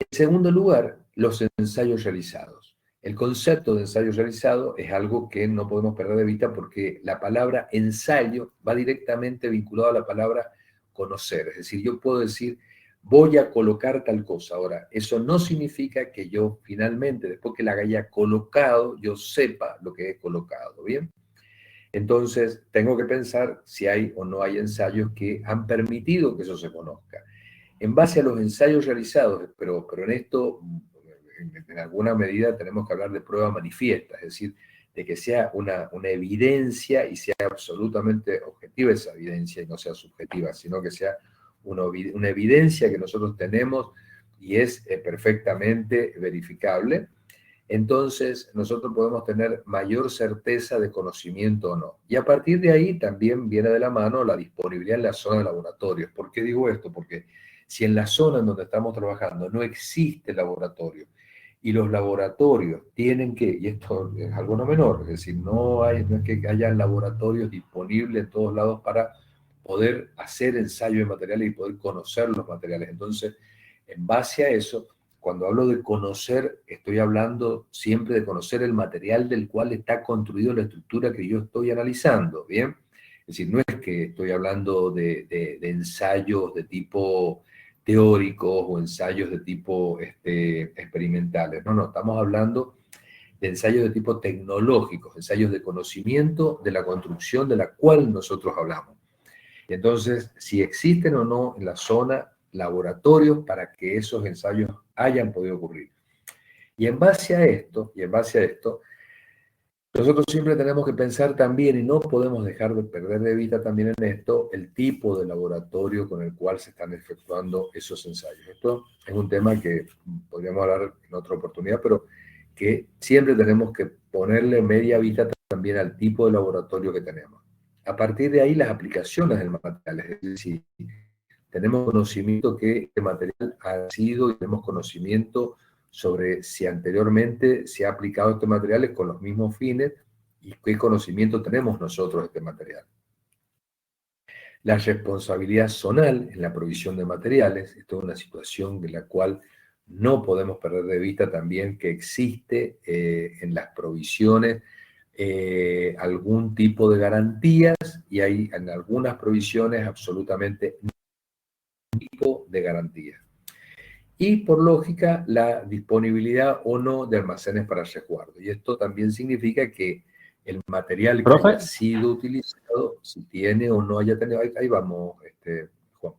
En segundo lugar, los ensayos realizados. El concepto de ensayo realizado es algo que no podemos perder de vista porque la palabra ensayo va directamente vinculado a la palabra conocer. Es decir, yo puedo decir, voy a colocar tal cosa. Ahora, eso no significa que yo finalmente, después que la haya colocado, yo sepa lo que he colocado, ¿bien? Entonces, tengo que pensar si hay o no hay ensayos que han permitido que eso se conozca. En base a los ensayos realizados, pero en esto, en alguna medida, tenemos que hablar de prueba manifiesta, es decir, de que sea una evidencia y sea absolutamente objetiva esa evidencia y no sea subjetiva, sino que sea una evidencia que nosotros tenemos y es perfectamente verificable. Entonces nosotros podemos tener mayor certeza de conocimiento o no. Y a partir de ahí también viene de la mano la disponibilidad en la zona de laboratorios. ¿Por qué digo esto? Porque si en la zona en donde estamos trabajando no existe laboratorio y los laboratorios tienen que, y esto es algo no menor, es decir, no es que haya laboratorios disponibles en todos lados para poder hacer ensayo de materiales y poder conocer los materiales. Entonces, en base a eso, cuando hablo de conocer, estoy hablando siempre de conocer el material del cual está construido la estructura que yo estoy analizando, ¿bien? Es decir, no es que estoy hablando de ensayos de tipo teóricos o ensayos de tipo experimentales. No, estamos hablando de ensayos de tipo tecnológicos, ensayos de conocimiento de la construcción de la cual nosotros hablamos. Y entonces, si existen o no en la zona laboratorios para que esos ensayos hayan podido ocurrir. Y en base a esto, nosotros siempre tenemos que pensar también, y no podemos dejar de perder de vista también en esto, el tipo de laboratorio con el cual se están efectuando esos ensayos. Esto es un tema que podríamos hablar en otra oportunidad, pero que siempre tenemos que ponerle media vista también al tipo de laboratorio que tenemos. A partir de ahí, las aplicaciones del material, es decir, tenemos conocimiento que este material ha sido y tenemos conocimiento sobre si anteriormente se ha aplicado este material con los mismos fines y qué conocimiento tenemos nosotros de este material. La responsabilidad zonal en la provisión de materiales, esto es una situación en la cual no podemos perder de vista también que existe en las provisiones algún tipo de garantías y hay en algunas provisiones absolutamente tipo de garantía. Y por lógica, la disponibilidad o no de almacenes para resguardo. Y esto también significa que el material que haya Profe, sido utilizado, si tiene o no haya tenido, ahí vamos, Juan,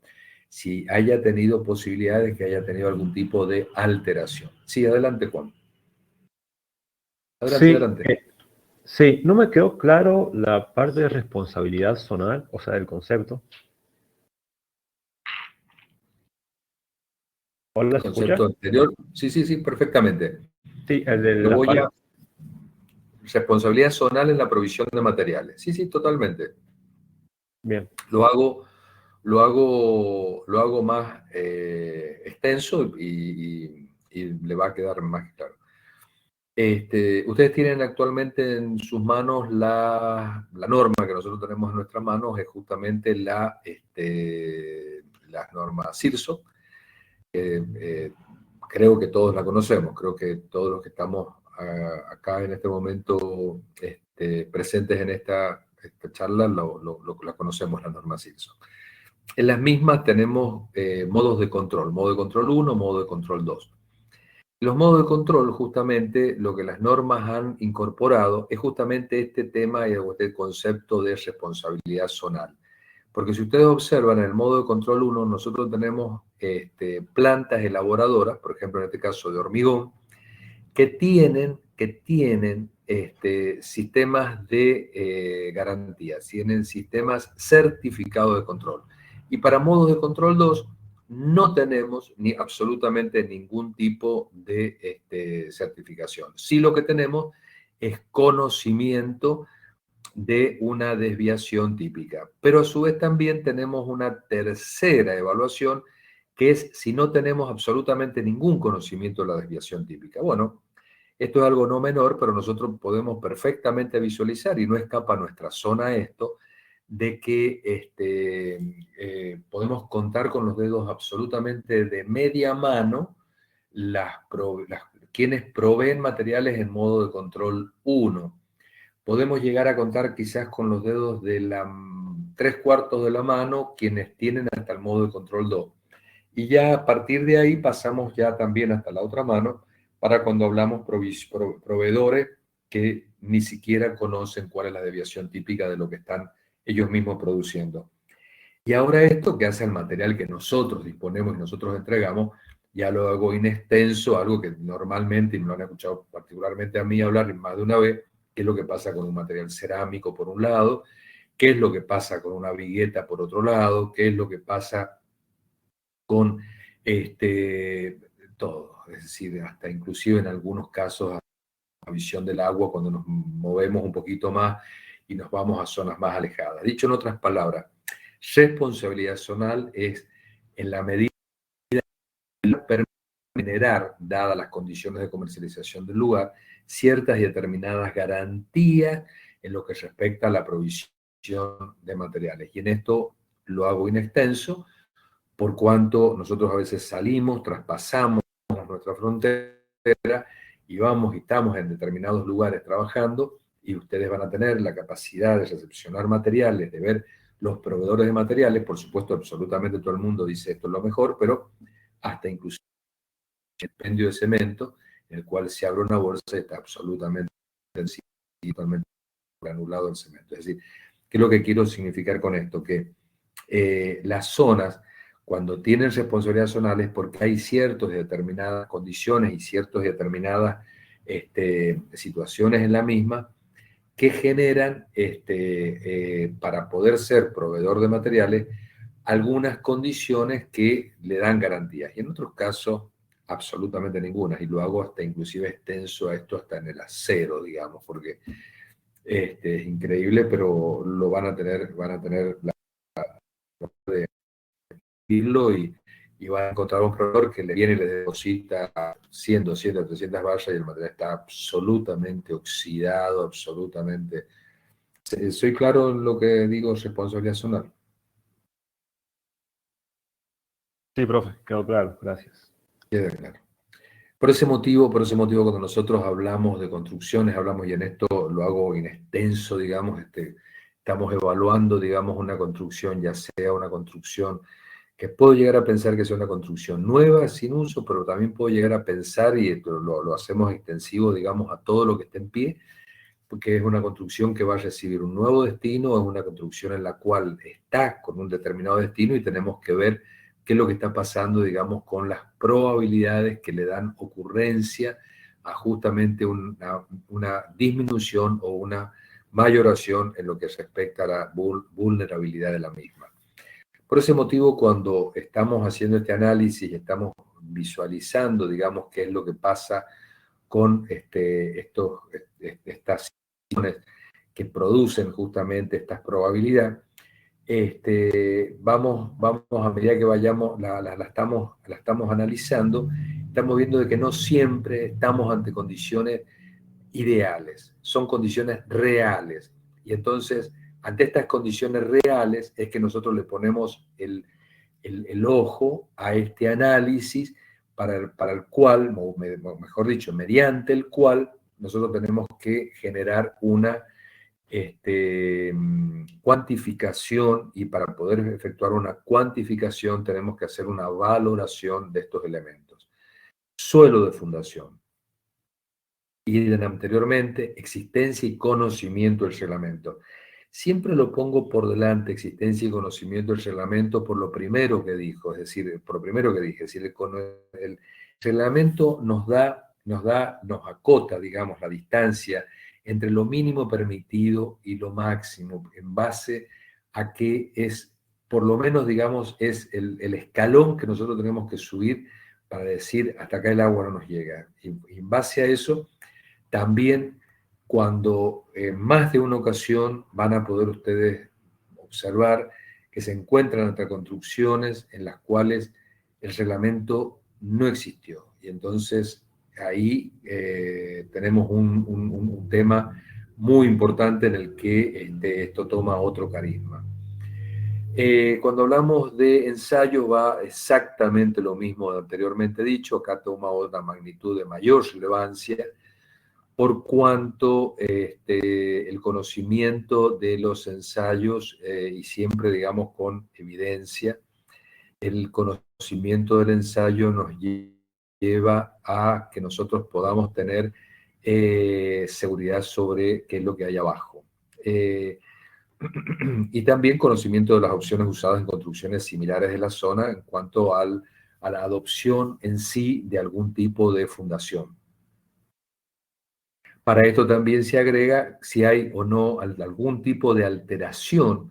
si haya tenido posibilidades que haya tenido algún tipo de alteración. Sí, adelante, Juan. Adelante, sí, adelante. sí, no me quedó claro la parte de responsabilidad zonal, o sea, del concepto. Hola, El ¿se escucha? concepto anterior, sí, sí, sí, perfectamente. Sí, el de Lo la voy parte. a responsabilidad zonal en la provisión de materiales. Sí, sí, totalmente. Bien, Lo hago, lo hago más extenso y le va a quedar más claro. Ustedes tienen actualmente en sus manos la norma que nosotros tenemos en nuestras manos, es justamente la norma CIRSO. Creo que todos la conocemos, creo que todos los que estamos acá en este momento presentes en esta charla la conocemos, la norma CIRSO. En las mismas tenemos modos de control, modo de control 1, modo de control 2. Los modos de control, justamente, lo que las normas han incorporado es justamente este tema y este concepto de responsabilidad zonal. Porque si ustedes observan en el modo de control 1, nosotros tenemos plantas elaboradoras, por ejemplo, en este caso de hormigón, que tienen sistemas de garantía, tienen sistemas certificados de control. Y para modos de control 2 no tenemos ni absolutamente ningún tipo de certificación. Sí lo que tenemos es conocimiento de una desviación típica. Pero a su vez también tenemos una tercera evaluación, que es si no tenemos absolutamente ningún conocimiento de la desviación típica. Bueno, esto es algo no menor, pero nosotros podemos perfectamente visualizar, y no escapa a nuestra zona esto, de que podemos contar con los dedos absolutamente de media mano quienes proveen materiales en modo de control 1. Podemos llegar a contar quizás con los dedos de la 3/4 de la mano quienes tienen hasta el modo de control 2. Y ya a partir de ahí pasamos ya también hasta la otra mano para cuando hablamos proveedores que ni siquiera conocen cuál es la desviación típica de lo que están ellos mismos produciendo. Y ahora esto que hace el material que nosotros disponemos y nosotros entregamos, ya lo hago inextenso, algo que normalmente, y me lo han escuchado particularmente a mí hablar más de una vez, qué es lo que pasa con un material cerámico por un lado, qué es lo que pasa con una vigueta por otro lado, qué es lo que pasa con todo, es decir, hasta inclusive en algunos casos la visión del agua cuando nos movemos un poquito más y nos vamos a zonas más alejadas. Dicho en otras palabras, responsabilidad zonal es en la medida de generar, dadas las condiciones de comercialización del lugar, ciertas y determinadas garantías en lo que respecta a la provisión de materiales. Y en esto lo hago inextenso, por cuanto nosotros a veces salimos, traspasamos nuestra frontera y vamos y estamos en determinados lugares trabajando y ustedes van a tener la capacidad de recepcionar materiales, de ver los proveedores de materiales. Por supuesto, absolutamente todo el mundo dice esto es lo mejor, pero hasta inclusive el expendio de cemento, en el cual se abre una bolsa y está absolutamente totalmente anulado el cemento. Es decir, ¿qué es lo que quiero significar con esto? Que las zonas, cuando tienen responsabilidad zonal, es porque hay ciertas y determinadas condiciones y ciertas y determinadas situaciones en la misma que generan, para poder ser proveedor de materiales, algunas condiciones que le dan garantías. Y en otros casos, absolutamente ninguna. Y lo hago hasta inclusive extenso a esto, hasta en el acero, digamos, porque es increíble, pero lo van a tener la de decirlo y va a encontrar un proveedor que le viene y le deposita 100, 200, 300 vallas y el material está absolutamente oxidado, absolutamente. ¿Soy claro en lo que digo responsabilidad zonal? Sí, profe, quedó claro, gracias. Queda claro. Por ese motivo, cuando nosotros hablamos de construcciones, hablamos, y en esto lo hago en extenso, digamos, estamos evaluando, digamos, una construcción, ya sea una construcción que puedo llegar a pensar que sea una construcción nueva, sin uso, pero también puedo llegar a pensar, y esto lo hacemos extensivo, digamos, a todo lo que esté en pie, porque es una construcción que va a recibir un nuevo destino, es una construcción en la cual está con un determinado destino y tenemos que ver qué es lo que está pasando, digamos, con las probabilidades que le dan ocurrencia a justamente una disminución o una mayoración en lo que respecta a la vulnerabilidad de la misma. Por ese motivo, cuando estamos haciendo este análisis y estamos visualizando, digamos, qué es lo que pasa con estas situaciones que producen justamente estas probabilidades, vamos a medida que vayamos, la estamos analizando, estamos viendo de que no siempre estamos ante condiciones ideales, son condiciones reales. Y entonces, ante estas condiciones reales, es que nosotros le ponemos el ojo a este análisis para el cual, o mejor dicho, mediante el cual nosotros tenemos que generar una cuantificación, y para poder efectuar una cuantificación tenemos que hacer una valoración de estos elementos. Suelo de fundación. Y anteriormente, existencia y conocimiento del reglamento. Siempre lo pongo por delante, existencia y conocimiento del reglamento, por lo primero que dijo, es decir, por lo primero que dije, es decir, el reglamento nos acota, digamos, la distancia entre lo mínimo permitido y lo máximo, en base a que es, por lo menos, digamos, es el escalón que nosotros tenemos que subir para decir, hasta acá el agua no nos llega. Y en base a eso, también, cuando en más de una ocasión van a poder ustedes observar que se encuentran entre construcciones en las cuales el reglamento no existió. Y entonces ahí tenemos un tema muy importante en el que esto toma otro carisma. Cuando hablamos de ensayo va exactamente lo mismo de anteriormente dicho, acá toma otra magnitud de mayor relevancia, por cuanto el conocimiento de los ensayos, y siempre, digamos, con evidencia, el conocimiento del ensayo nos lleva a que nosotros podamos tener seguridad sobre qué es lo que hay abajo. Y también conocimiento de las opciones usadas en construcciones similares de la zona en cuanto a la adopción en sí de algún tipo de fundación. Para esto también se agrega si hay o no algún tipo de alteración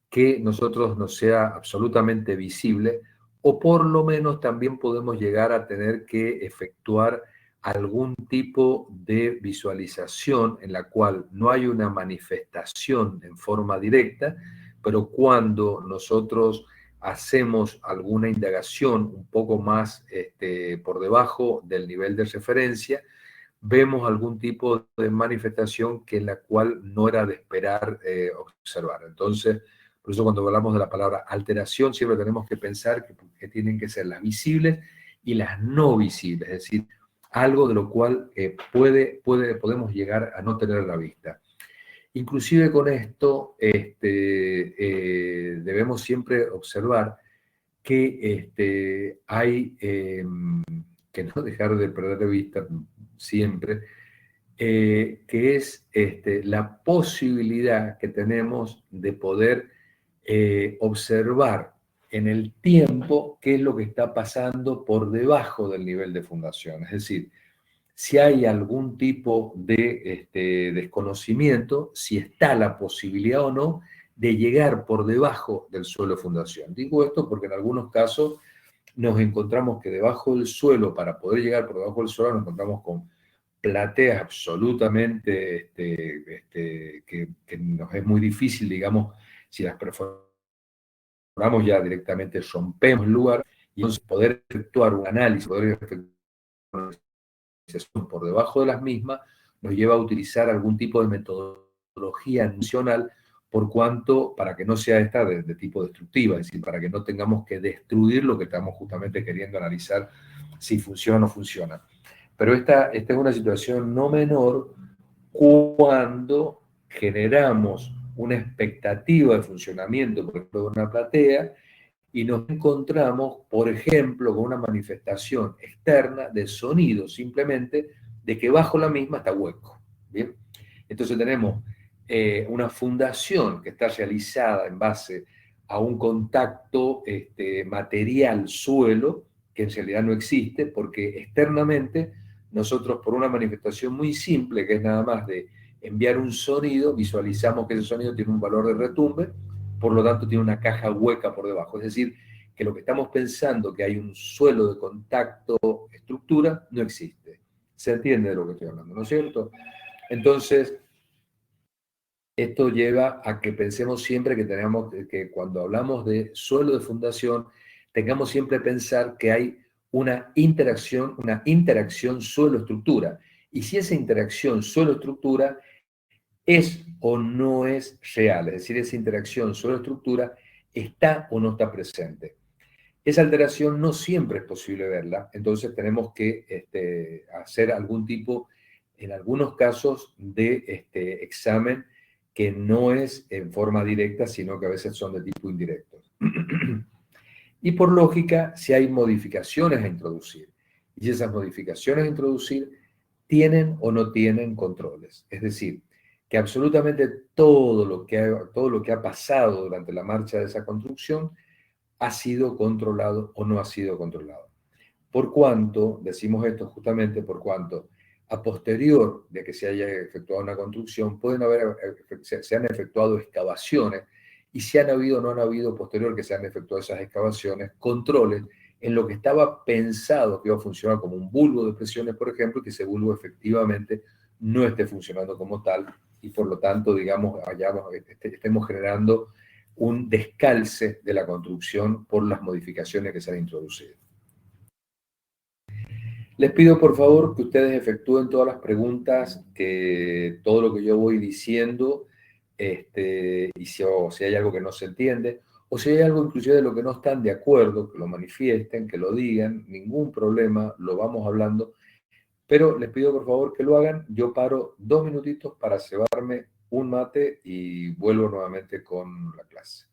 que nosotros nos sea absolutamente visible, o por lo menos también podemos llegar a tener que efectuar algún tipo de visualización en la cual no hay una manifestación en forma directa, pero cuando nosotros hacemos alguna indagación un poco más por debajo del nivel de referencia, vemos algún tipo de manifestación que en la cual no era de esperar observar. Entonces, por eso cuando hablamos de la palabra alteración, siempre tenemos que pensar que tienen que ser las visibles y las no visibles, es decir, algo de lo cual podemos llegar a no tener la vista. Inclusive con esto debemos siempre observar que hay que no dejar de perder de vista siempre, que es la posibilidad que tenemos de poder observar en el tiempo qué es lo que está pasando por debajo del nivel de fundación. Es decir, si hay algún tipo de desconocimiento, si está la posibilidad o no de llegar por debajo del suelo de fundación. Digo esto porque en algunos casos nos encontramos que debajo del suelo, para poder llegar por debajo del suelo, nos encontramos con plateas absolutamente que nos es muy difícil, digamos, si las perforamos ya directamente, rompemos el lugar, y entonces poder efectuar un análisis, poder efectuar una visualización por debajo de las mismas, nos lleva a utilizar algún tipo de metodología funcional, por cuanto, para que no sea esta de tipo destructiva, es decir, para que no tengamos que destruir lo que estamos justamente queriendo analizar, si funciona o no funciona. Pero esta es una situación no menor cuando generamos una expectativa de funcionamiento, por ejemplo, de una platea, y nos encontramos, por ejemplo, con una manifestación externa de sonido, simplemente de que bajo la misma está hueco. ¿Bien? Entonces tenemos una fundación que está realizada en base a un contacto material-suelo, que en realidad no existe, porque externamente nosotros, por una manifestación muy simple, que es nada más de enviar un sonido, visualizamos que ese sonido tiene un valor de retumbe, por lo tanto tiene una caja hueca por debajo. Es decir, que lo que estamos pensando que hay un suelo de contacto estructura no existe. ¿Se entiende de lo que estoy hablando, no es cierto? Entonces, esto lleva a que pensemos siempre que tenemos que cuando hablamos de suelo de fundación, tengamos siempre pensar que hay una interacción suelo-estructura. Y si esa interacción suelo-estructura es o no es real, es decir, esa interacción suelo-estructura está o no está presente. Esa alteración no siempre es posible verla, entonces tenemos que hacer algún tipo, en algunos casos, de examen que no es en forma directa, sino que a veces son de tipo indirecto. Y por lógica, si hay modificaciones a introducir, y si esas modificaciones a introducir tienen o no tienen controles. Es decir, que absolutamente todo lo que ha pasado durante la marcha de esa construcción ha sido controlado o no ha sido controlado. Por cuanto, decimos esto justamente por cuanto, a posterior de que se haya efectuado una construcción, se han efectuado excavaciones, y si han habido o no han habido, posterior que se han efectuado esas excavaciones, controles en lo que estaba pensado que iba a funcionar como un bulbo de presiones, por ejemplo, que ese bulbo efectivamente no esté funcionando como tal, y por lo tanto, digamos, estemos generando un descalce de la construcción por las modificaciones que se han introducido. Les pido por favor que ustedes efectúen todas las preguntas, que todo lo que yo voy diciendo, y si hay algo que no se entiende, o si hay algo inclusive de lo que no están de acuerdo, que lo manifiesten, que lo digan, ningún problema, lo vamos hablando, pero les pido por favor que lo hagan. Yo paro 2 minutitos para cebarme un mate y vuelvo nuevamente con la clase.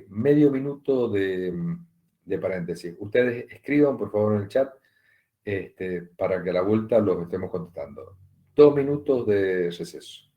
Medio minuto de paréntesis. Ustedes escriban por favor en el chat para que a la vuelta los estemos contestando. 2 minutos de receso.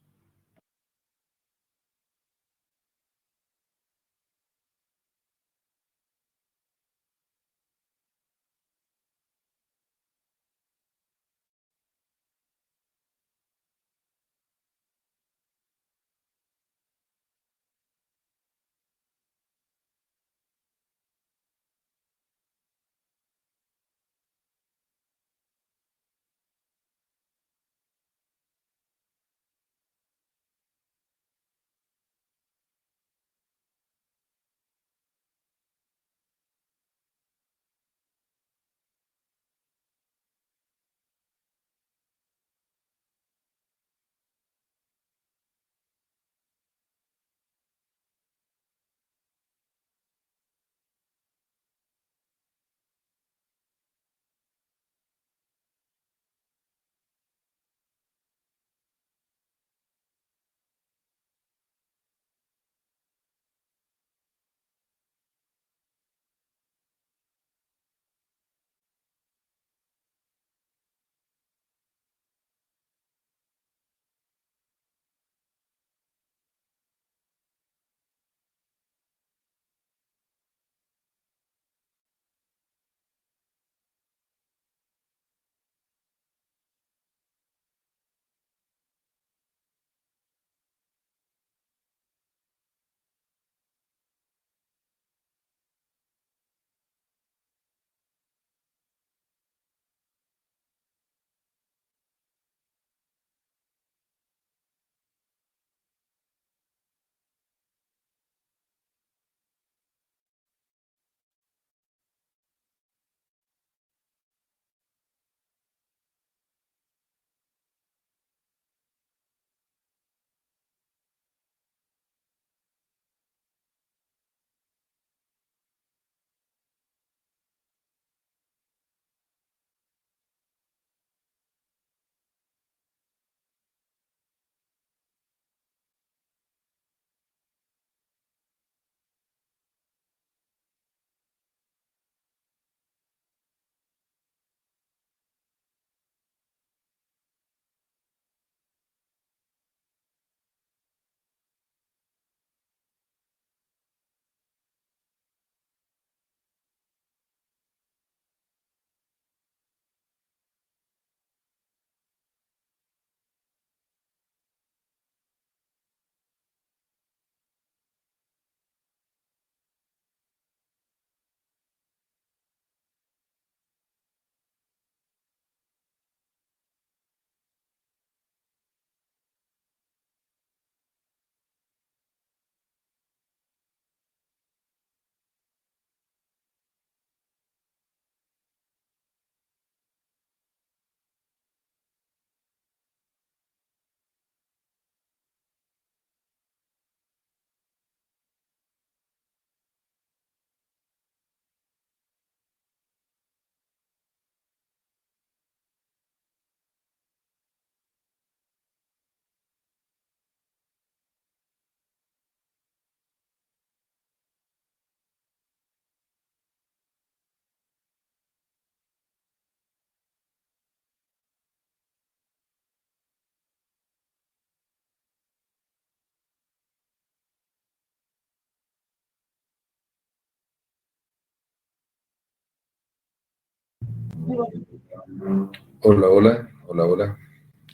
Hola, hola, hola, hola.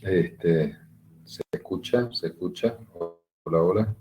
¿Se escucha? ¿Se escucha? Hola, hola.